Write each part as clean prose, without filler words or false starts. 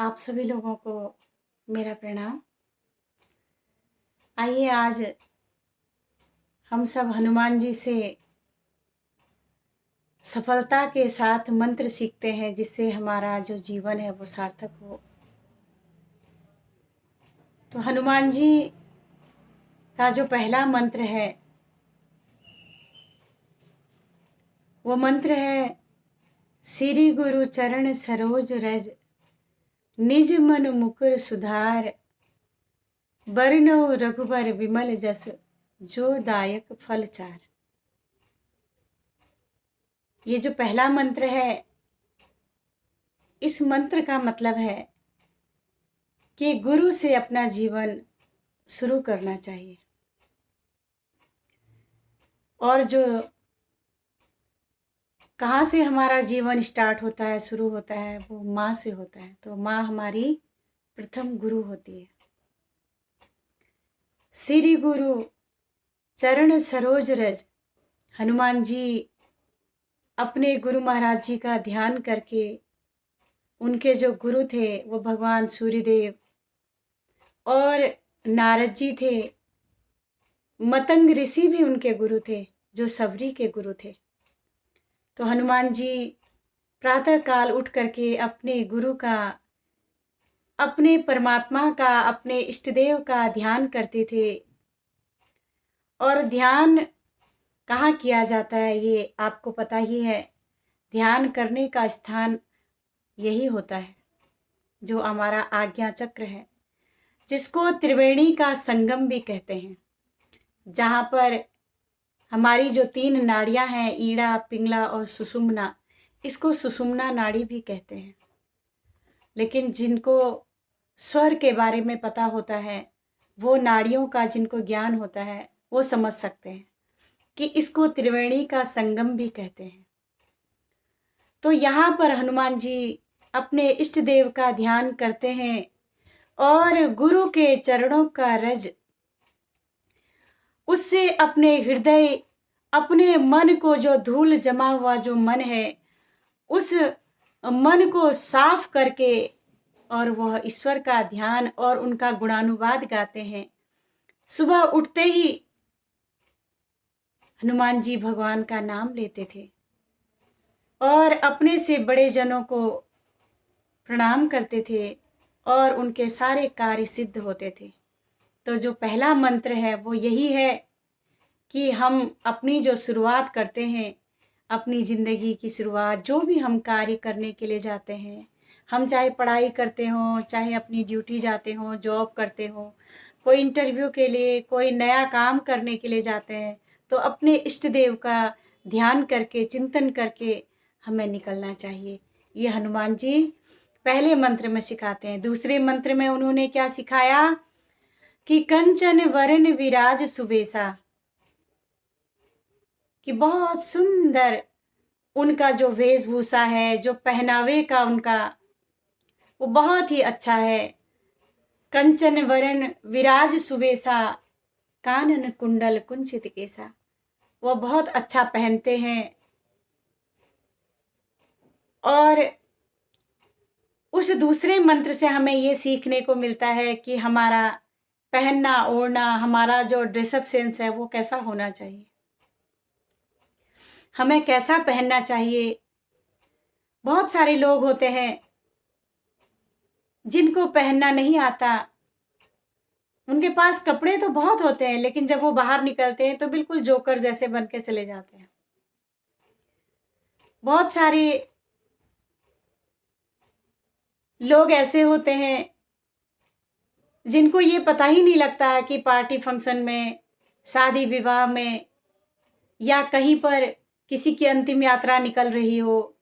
आप सभी लोगों को मेरा प्रणाम। आइए आज हम सब हनुमान जी से सफलता के साथ मंत्र सीखते हैं, जिससे हमारा जो जीवन है वो सार्थक हो। तो हनुमान जी का जो पहला मंत्र है वो मंत्र है, श्री गुरु चरण सरोज रज, निज मन मुकुर सुधार, बरनौ रघुबर विमल जस, जो दायक फल चार। ये जो पहला मंत्र है, इस मंत्र का मतलब है कि गुरु से अपना जीवन शुरू करना चाहिए। और जो कहाँ से हमारा जीवन स्टार्ट होता है, शुरू होता है, वो माँ से होता है। तो माँ हमारी प्रथम गुरु होती है। श्री गुरु चरण सरोज रज, हनुमान जी अपने गुरु महाराज जी का ध्यान करके, उनके जो गुरु थे वो भगवान सूर्यदेव और नारद जी थे। मतंग ऋषि भी उनके गुरु थे, जो सबरी के गुरु थे। तो हनुमान जी प्रातः काल उठ करके अपने गुरु का, अपने परमात्मा का, अपने इष्टदेव का ध्यान करते थे। और ध्यान कहाँ किया जाता है ये आपको पता ही है। ध्यान करने का स्थान यही होता है जो हमारा आज्ञा चक्र है, जिसको त्रिवेणी का संगम भी कहते हैं। जहाँ पर हमारी जो 3 नाड़ियाँ हैं, ईड़ा, पिंगला और सुषुम्ना, इसको सुषुम्ना नाड़ी भी कहते हैं। लेकिन जिनको स्वर के बारे में पता होता है, वो नाड़ियों का जिनको ज्ञान होता है, वो समझ सकते हैं कि इसको त्रिवेणी का संगम भी कहते हैं। तो यहाँ पर हनुमान जी अपने इष्ट देव का ध्यान करते हैं और गुरु के चरणों का रज, उससे अपने हृदय, अपने मन को, जो धूल जमा हुआ जो मन है, उस मन को साफ करके और वह ईश्वर का ध्यान और उनका गुणानुवाद गाते हैं। सुबह उठते ही हनुमान जी भगवान का नाम लेते थे और अपने से बड़े जनों को प्रणाम करते थे और उनके सारे कार्य सिद्ध होते थे। तो जो पहला मंत्र है वो यही है कि हम अपनी जो शुरुआत करते हैं, अपनी ज़िंदगी की शुरुआत, जो भी हम कार्य करने के लिए जाते हैं, हम चाहे पढ़ाई करते हों, चाहे अपनी ड्यूटी जाते हों, जॉब करते हों, कोई इंटरव्यू के लिए, कोई नया काम करने के लिए जाते हैं, तो अपने इष्ट देव का ध्यान करके, चिंतन करके हमें निकलना चाहिए। ये हनुमान जी पहले मंत्र में सिखाते हैं। दूसरे मंत्र में उन्होंने क्या सिखाया कि कंचन वरण विराज सुबेसा, कि बहुत सुंदर उनका जो वेशभूषा है, जो पहनावे का उनका, वो बहुत ही अच्छा है। कंचन वरण विराज सुबेसा, कानन कुंडल कुंचित केसा, वो बहुत अच्छा पहनते हैं। और उस दूसरे मंत्र से हमें ये सीखने को मिलता है कि हमारा पहनना ओढ़ना, हमारा जो ड्रेसअप सेंस है वो कैसा होना चाहिए, हमें कैसा पहनना चाहिए। बहुत सारे लोग होते हैं जिनको पहनना नहीं आता, उनके पास कपड़े तो बहुत होते हैं, लेकिन जब वो बाहर निकलते हैं तो बिल्कुल जोकर जैसे बन के चले जाते हैं। बहुत सारे लोग ऐसे होते हैं जिनको ये पता ही नहीं लगता है कि पार्टी फंक्शन में, शादी विवाह में, या कहीं पर किसी की अंतिम यात्रा निकल रही हो,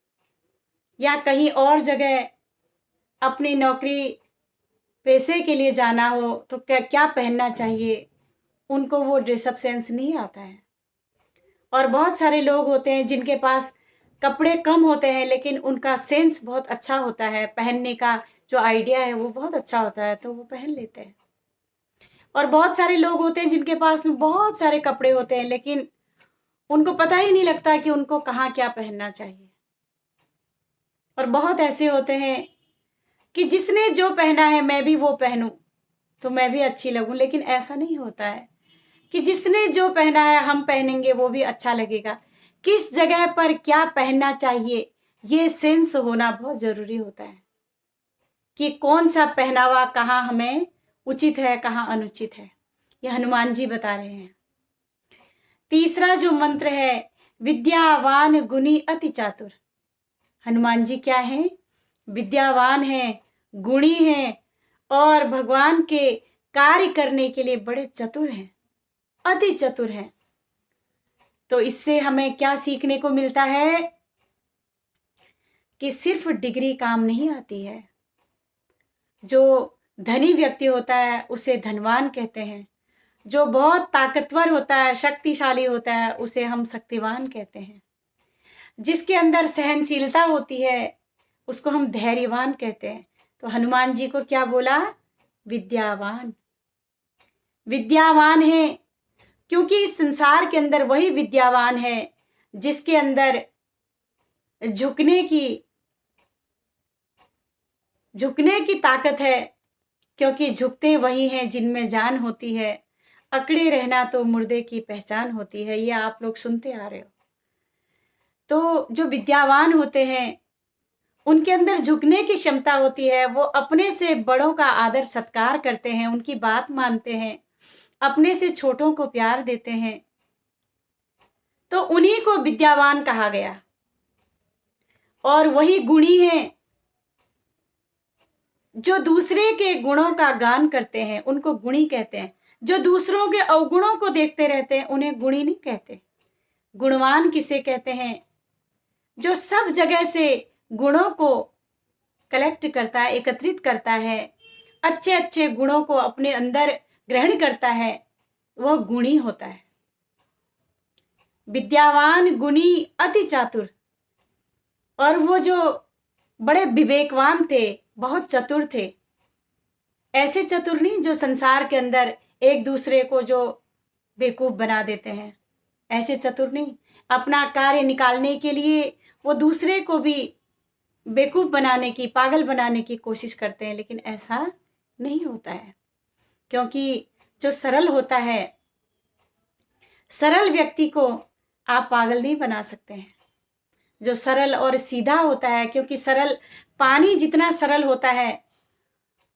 या कहीं और जगह अपनी नौकरी पैसे के लिए जाना हो, तो क्या क्या पहनना चाहिए, उनको वो ड्रेसअप सेंस नहीं आता है। और बहुत सारे लोग होते हैं जिनके पास कपड़े कम होते हैं, लेकिन उनका सेंस बहुत अच्छा होता है, पहनने का जो आइडिया है वो बहुत अच्छा होता है, तो वो पहन लेते हैं। और बहुत सारे लोग होते हैं जिनके पास में बहुत सारे कपड़े होते हैं, लेकिन उनको पता ही नहीं लगता कि उनको कहाँ क्या पहनना चाहिए। और बहुत ऐसे होते हैं कि जिसने जो पहना है मैं भी वो पहनूं तो मैं भी अच्छी लगूं, लेकिन ऐसा नहीं होता है कि जिसने जो पहना है हम पहनेंगे वो भी अच्छा लगेगा। किस जगह पर क्या पहनना चाहिए ये सेंस होना बहुत जरूरी होता है कि कौन सा पहनावा कहाँ हमें उचित है कहाँ अनुचित है, ये हनुमान जी बता रहे हैं। तीसरा जो मंत्र है, विद्यावान गुणी अति चातुर। हनुमान जी क्या हैं? विद्यावान हैं, गुणी हैं और भगवान के कार्य करने के लिए बड़े चतुर हैं, अति चतुर हैं। तो इससे हमें क्या सीखने को मिलता है कि सिर्फ डिग्री काम नहीं आती है। जो धनी व्यक्ति होता है उसे धनवान कहते हैं, जो बहुत ताकतवर होता है, शक्तिशाली होता है, उसे हम शक्तिवान कहते हैं। जिसके अंदर सहनशीलता होती है उसको हम धैर्यवान कहते हैं। तो हनुमान जी को क्या बोला? विद्यावान। विद्यावान है क्योंकि इस संसार के अंदर वही विद्यावान है जिसके अंदर झुकने की ताकत है, क्योंकि झुकते वही हैं जिनमें जान होती है। अकड़े रहना तो मुर्दे की पहचान होती है, ये आप लोग सुनते आ रहे हो। तो जो विद्यावान होते हैं उनके अंदर झुकने की क्षमता होती है, वो अपने से बड़ों का आदर सत्कार करते हैं, उनकी बात मानते हैं, अपने से छोटों को प्यार देते हैं। तो उन्हीं को विद्यावान कहा गया। और वही गुणी हैं जो दूसरे के गुणों का गान करते हैं, उनको गुणी कहते हैं। जो दूसरों के अवगुणों को देखते रहते हैं उन्हें गुणी नहीं कहते। गुणवान किसे कहते हैं? जो सब जगह से गुणों को कलेक्ट करता है, एकत्रित करता है, अच्छे अच्छे गुणों को अपने अंदर ग्रहण करता है, वह गुणी होता है। विद्यावान गुणी अति चातुर। और वो जो बड़े विवेकवान थे, बहुत चतुर थे। ऐसे चतुर नहीं जो संसार के अंदर एक दूसरे को जो बेवकूफ बना देते हैं, ऐसे चतुर नहीं। अपना कार्य निकालने के लिए वो दूसरे को भी बेवकूफ बनाने की, पागल बनाने की कोशिश करते हैं, लेकिन ऐसा नहीं होता है। क्योंकि जो सरल होता है, सरल व्यक्ति को आप पागल नहीं बना सकते हैं। जो सरल और सीधा होता है, क्योंकि सरल पानी जितना सरल होता है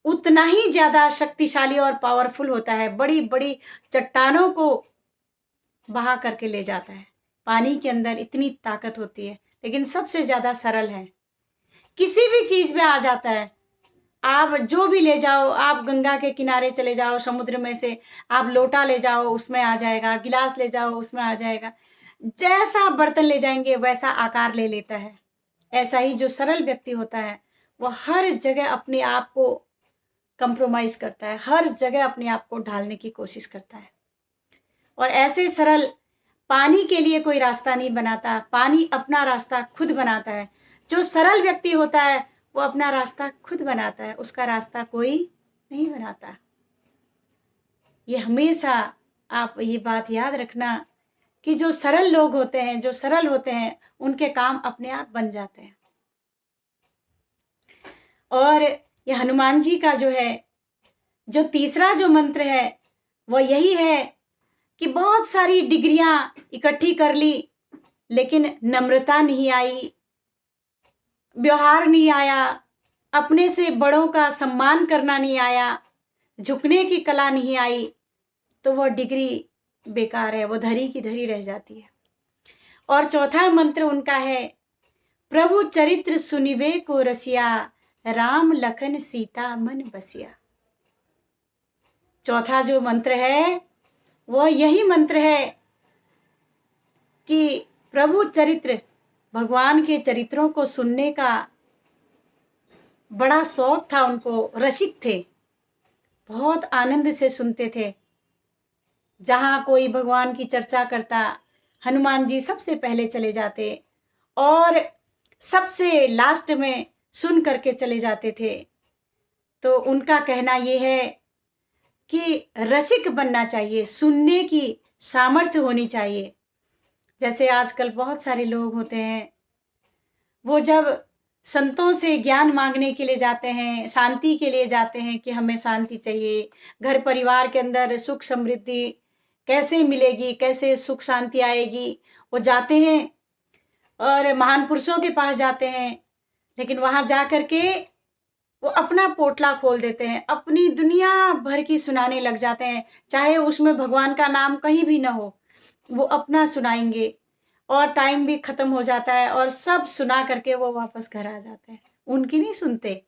उतना ही ज्यादा शक्तिशाली और पावरफुल होता है। बड़ी बड़ी चट्टानों को बहा करके ले जाता है। पानी के अंदर इतनी ताकत होती है, लेकिन सबसे ज्यादा सरल है। किसी भी चीज में आ जाता है। आप जो भी ले जाओ, आप गंगा के किनारे चले जाओ, समुद्र में से आप लोटा ले जाओ उसमें आ जाएगा, गिलास ले जाओ उसमें आ जाएगा। जैसा बर्तन ले जाएंगे वैसा आकार ले लेता है। ऐसा ही जो सरल व्यक्ति होता है वो हर जगह अपने आप को कंप्रोमाइज करता है, हर जगह अपने आप को ढालने की कोशिश करता है। और ऐसे सरल पानी के लिए कोई रास्ता नहीं बनाता, पानी अपना रास्ता खुद बनाता है। जो सरल व्यक्ति होता है वो अपना रास्ता खुद बनाता है, उसका रास्ता कोई नहीं बनाता। ये हमेशा आप ये बात याद रखना कि जो सरल लोग होते हैं, जो सरल होते हैं, उनके काम अपने आप बन जाते हैं। और ये हनुमान जी का जो है, जो तीसरा जो मंत्र है वो यही है कि बहुत सारी डिग्रियां इकट्ठी कर ली, लेकिन नम्रता नहीं आई, व्यवहार नहीं आया, अपने से बड़ों का सम्मान करना नहीं आया, झुकने की कला नहीं आई, तो वह डिग्री बेकार है, वो धरी की धरी रह जाती है। और चौथा मंत्र उनका है, प्रभु चरित्र सुनिवे को रसिया, राम लखन सीता मन बसिया। चौथा जो मंत्र है वो यही मंत्र है कि प्रभु चरित्र, भगवान के चरित्रों को सुनने का बड़ा शौक था उनको, रसिक थे, बहुत आनंद से सुनते थे। जहां कोई भगवान की चर्चा करता, हनुमान जी सबसे पहले चले जाते और सबसे लास्ट में सुन करके चले जाते थे। तो उनका कहना ये है कि रसिक बनना चाहिए, सुनने की सामर्थ्य होनी चाहिए। जैसे आजकल बहुत सारे लोग होते हैं, वो जब संतों से ज्ञान मांगने के लिए जाते हैं, शांति के लिए जाते हैं कि हमें शांति चाहिए, घर परिवार के अंदर सुख समृद्धि कैसे मिलेगी, कैसे सुख शांति आएगी, वो जाते हैं और महान पुरुषों के पास जाते हैं। लेकिन वहां जा करके वो अपना पोटला खोल देते हैं, अपनी दुनिया भर की सुनाने लग जाते हैं, चाहे उसमें भगवान का नाम कहीं भी ना हो, वो अपना सुनाएंगे और टाइम भी खत्म हो जाता है और सब सुना करके वो वापस घर आ जाते हैं। उनकी नहीं सुनते,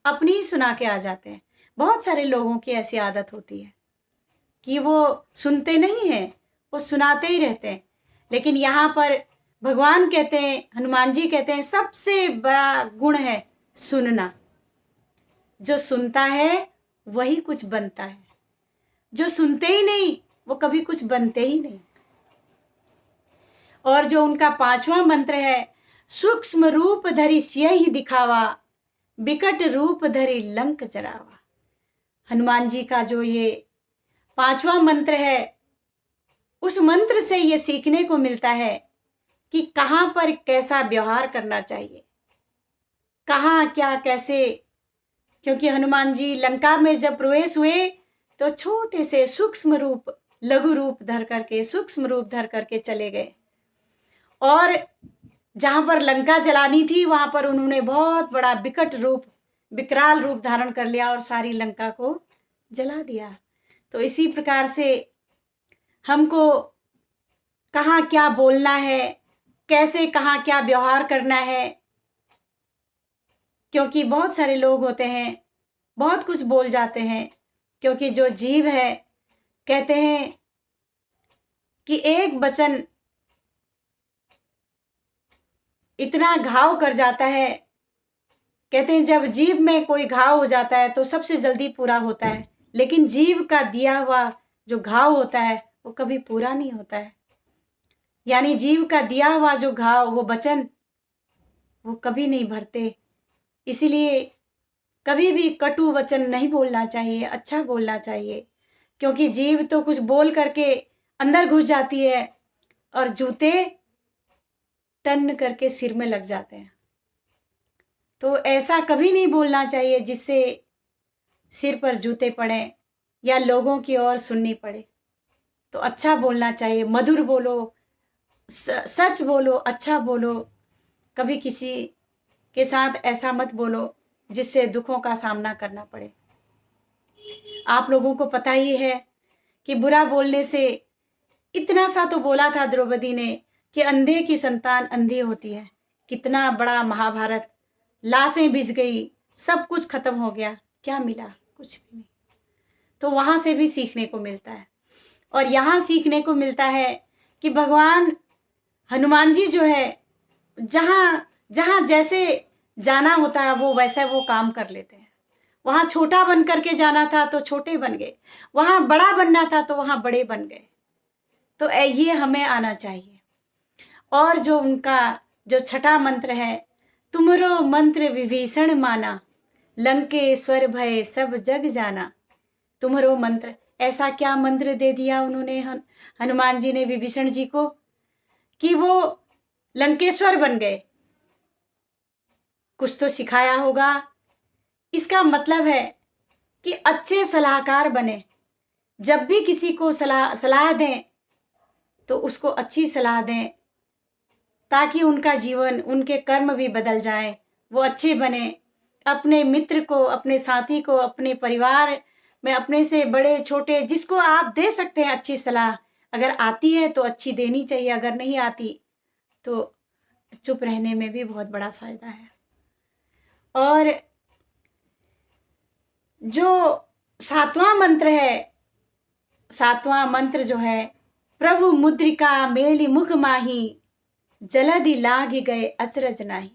अपनी ही सुना के आ जाते हैं। बहुत सारे लोगों की ऐसी आदत होती है कि वो सुनते नहीं हैं, वो सुनाते ही रहते हैं। लेकिन यहाँ पर भगवान कहते हैं, हनुमान जी कहते हैं, सबसे बड़ा गुण है सुनना। जो सुनता है वही कुछ बनता है, जो सुनते ही नहीं वो कभी कुछ बनते ही नहीं। और जो उनका 5वां मंत्र है, सूक्ष्म रूप धरि सियहि दिखावा, बिकट रूप धरि लंक जरावा। हनुमान जी का जो ये 5वां मंत्र है, उस मंत्र से ये सीखने को मिलता है कि कहाँ पर कैसा व्यवहार करना चाहिए, कहाँ क्या कैसे। क्योंकि हनुमान जी लंका में जब प्रवेश हुए तो छोटे से सूक्ष्म रूप, लघु रूप धर करके, सूक्ष्म रूप धर करके चले गए। और जहां पर लंका जलानी थी वहां पर उन्होंने बहुत बड़ा विकट रूप, विकराल रूप धारण कर लिया और सारी लंका को जला दिया। तो इसी प्रकार से हमको कहाँ क्या बोलना है, कैसे कहाँ क्या व्यवहार करना है। क्योंकि बहुत सारे लोग होते हैं, बहुत कुछ बोल जाते हैं। क्योंकि जो जीव है, कहते हैं कि एक वचन इतना घाव कर जाता है। कहते हैं जब जीव में कोई घाव हो जाता है तो सबसे जल्दी पूरा होता है, लेकिन जीव का दिया हुआ जो घाव होता है वो कभी पूरा नहीं होता है। यानी जीव का दिया हुआ जो घाव, वो वचन, वो कभी नहीं भरते। इसीलिए कभी भी कटु वचन नहीं बोलना चाहिए, अच्छा बोलना चाहिए। क्योंकि जीव तो कुछ बोल करके अंदर घुस जाती है और जूते टन करके सिर में लग जाते हैं। तो ऐसा कभी नहीं बोलना चाहिए जिससे सिर पर जूते पड़े या लोगों की ओर सुननी पड़े। तो अच्छा बोलना चाहिए, मधुर बोलो, सच बोलो, अच्छा बोलो। कभी किसी के साथ ऐसा मत बोलो जिससे दुखों का सामना करना पड़े। आप लोगों को पता ही है कि बुरा बोलने से, इतना सा तो बोला था द्रौपदी ने कि अंधे की संतान अंधी होती है। कितना बड़ा महाभारत, लाशें भिज गई, सब कुछ खत्म हो गया, क्या मिला? कुछ भी नहीं। तो वहां से भी सीखने को मिलता है। और यहाँ सीखने को मिलता है कि भगवान हनुमान जी जो है, जहां जहां जैसे जाना होता है वो वैसा वो काम कर लेते हैं। वहां छोटा बन करके जाना था तो छोटे बन गए, वहां बड़ा बनना था तो वहां बड़े बन गए। तो ये हमें आना चाहिए। और जो उनका जो 6वां मंत्र है, तुमरो मंत्र विभीषण माना, लंकेश्वर भय सब जग जाना। तुमरो मंत्र, ऐसा क्या मंत्र दे दिया उन्होंने, हनुमान जी ने विभीषण जी को, कि वो लंकेश्वर बन गए। कुछ तो सिखाया होगा। इसका मतलब है कि अच्छे सलाहकार बने। जब भी किसी को सलाह दें तो उसको अच्छी सलाह दें, ताकि उनका जीवन, उनके कर्म भी बदल जाएं, वो अच्छे बने। अपने मित्र को, अपने साथी को, अपने परिवार में अपने से बड़े छोटे जिसको आप दे सकते हैं अच्छी सलाह, अगर आती है तो अच्छी देनी चाहिए, अगर नहीं आती तो चुप रहने में भी बहुत बड़ा फायदा है। और जो 7वां मंत्र है, 7वां मंत्र जो है, प्रभु मुद्रिका मेली मुख माही, जलधि लाग गए अचरज नाही।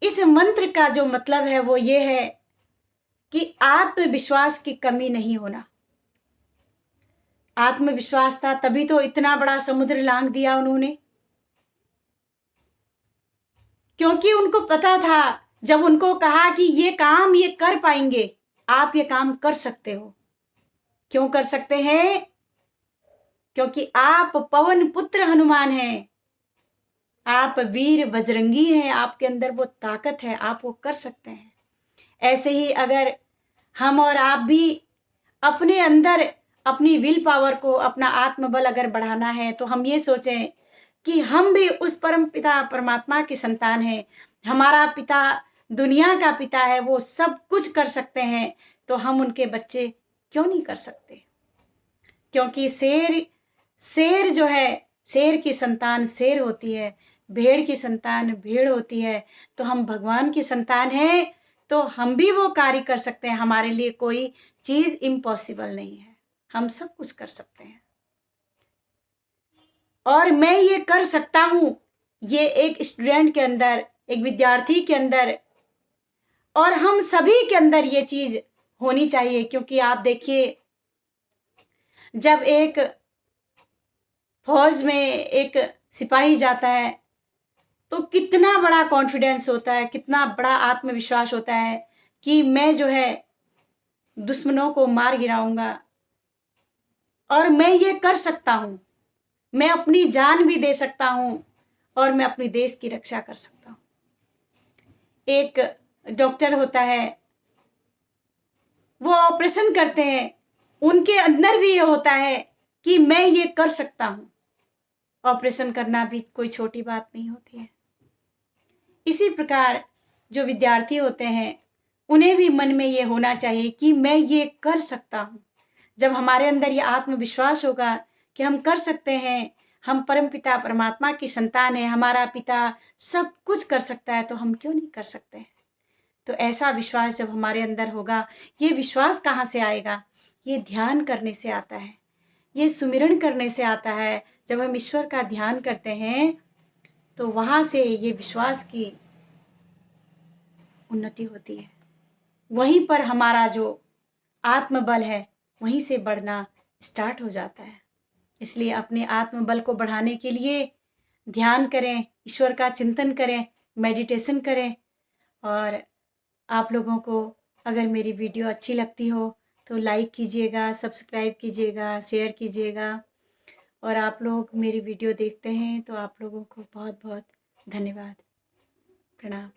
इस मंत्र का जो मतलब है वो ये है कि आत्मविश्वास की कमी नहीं होना। आत्मविश्वास था तभी तो इतना बड़ा समुद्र लांघ दिया उन्होंने। क्योंकि उनको पता था, जब उनको कहा कि ये काम ये कर पाएंगे, आप ये काम कर सकते हो। क्यों कर सकते हैं? क्योंकि आप पवन पुत्र हनुमान हैं। आप वीर बजरंगी हैं, आपके अंदर वो ताकत है, आप वो कर सकते हैं। ऐसे ही अगर हम और आप भी अपने अंदर अपनी विल पावर को, अपना आत्मबल अगर बढ़ाना है, तो हम ये सोचें कि हम भी उस परम पिता परमात्मा की संतान हैं। हमारा पिता दुनिया का पिता है, वो सब कुछ कर सकते हैं, तो हम उनके बच्चे क्यों नहीं कर सकते? क्योंकि शेर जो है, शेर की संतान शेर होती है, भेड़ की संतान भेड़ होती है। तो हम भगवान की संतान हैं, तो हम भी वो कार्य कर सकते हैं। हमारे लिए कोई चीज इम्पॉसिबल नहीं है, हम सब कुछ कर सकते हैं। और मैं ये कर सकता हूं, ये एक स्टूडेंट के अंदर, एक विद्यार्थी के अंदर, और हम सभी के अंदर ये चीज होनी चाहिए। क्योंकि आप देखिए, जब एक फौज में एक सिपाही जाता है, तो कितना बड़ा कॉन्फिडेंस होता है, कितना बड़ा आत्मविश्वास होता है कि मैं जो है दुश्मनों को मार गिराऊंगा, और मैं ये कर सकता हूं, मैं अपनी जान भी दे सकता हूं, और मैं अपने देश की रक्षा कर सकता हूं। एक डॉक्टर होता है, वो ऑपरेशन करते हैं, उनके अंदर भी ये होता है कि मैं ये कर सकता हूं। ऑपरेशन करना भी कोई छोटी बात नहीं होती है। इसी प्रकार जो विद्यार्थी होते हैं, उन्हें भी मन में ये होना चाहिए कि मैं ये कर सकता हूँ। जब हमारे अंदर ये आत्मविश्वास होगा कि हम कर सकते हैं, हम परमपिता परमात्मा की संतान हैं, हमारा पिता सब कुछ कर सकता है, तो हम क्यों नहीं कर सकते हैं? तो ऐसा विश्वास जब हमारे अंदर होगा, ये विश्वास कहाँ से आएगा? ये ध्यान करने से आता है, ये सुमिरन करने से आता है। जब हम ईश्वर का ध्यान करते हैं, तो वहाँ से ये विश्वास की उन्नति होती है। वहीं पर हमारा जो आत्मबल है, वहीं से बढ़ना स्टार्ट हो जाता है। इसलिए अपने आत्मबल को बढ़ाने के लिए ध्यान करें, ईश्वर का चिंतन करें, मेडिटेशन करें। और आप लोगों को अगर मेरी वीडियो अच्छी लगती हो, तो लाइक कीजिएगा, सब्सक्राइब कीजिएगा, शेयर कीजिएगा। और आप लोग मेरी वीडियो देखते हैं, तो आप लोगों को बहुत बहुत धन्यवाद। प्रणाम।